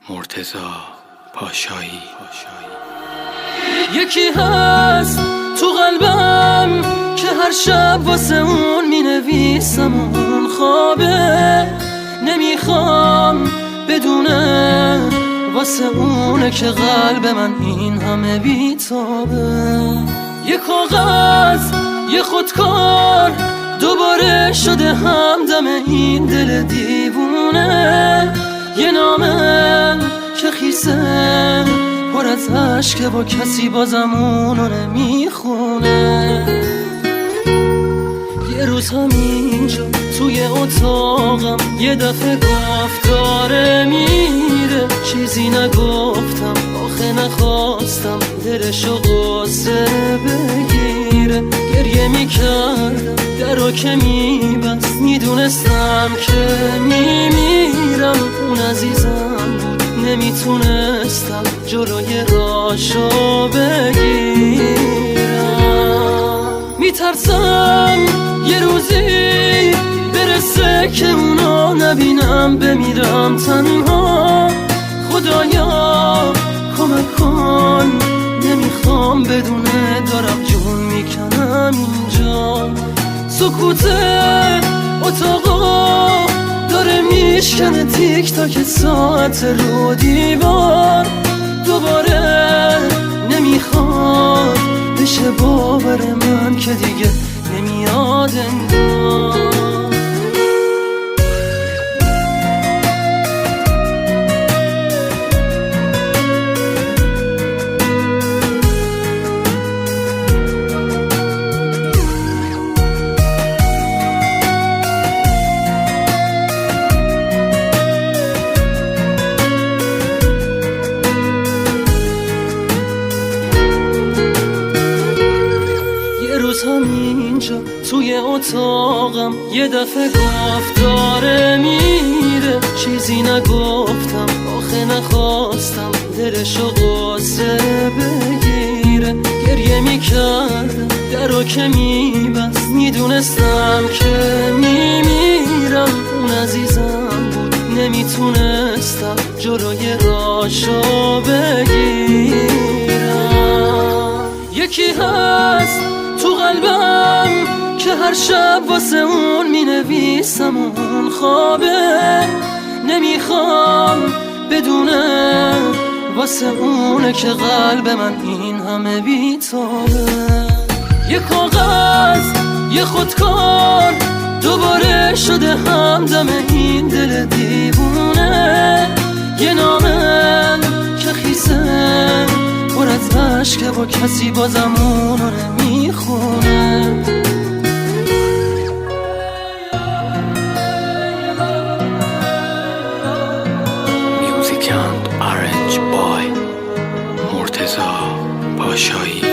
مرتضی پاشایی. یکی هست تو قلبم که هر شب واسه اون می نویسم اون خوابه، نمیخوام بدونه واسه اونه که قلب من این همه بیتابه. یه کاغذ یه خودکار دوباره شده همدم این دل دیوونه، یه نامه که خیسه پر از عشقه با کسی بازم اونو نمیخونه. یه روز همینجا توی اتاقم یه دفعه گفت داره میره، چیزی نگفتم آخه نخواستم دلشو غصه بگیره. گریه میکردم درو که میبست، میدونستم که میمیرم. اون عزیزم بود نمیتونستم جلوی راشو بگیرم. میترسم یه روزی برسه که اونو نبینم، بمیرم تنها. خدایا کمک کن، نمیخوام بدونه دارم جون میکنم اینجا. سکوت اتاقا داره میشکنه تیک تاک ساعت رو دیوار. دوباره نمیخواد بشه باور من که دیگه نمیاد انگار. همینجا توی اتاقم یه دفعه گفت داره میره، چیزی نگفتم آخه نخواستم دلشو غصه بگیره. گریه میکردم درو که میبست، میدونستم که میمیرم. اون عزیزم بود نمیتونستم جلوی راشو بگیرم. یکی هست تو قلبم که هر شب واسه اون می نویسم اون خوابه، نمیخوام بدونه واسه اونه که قلب من این همه بیتابه. یه کاغذ یه خودکار دوباره شده همدم این دل دیوونه، یه نامه که خیسه پر از عشقه با کسی بازم اونو نمیخونه. Music and Orange Boy مرتضی پاشایی.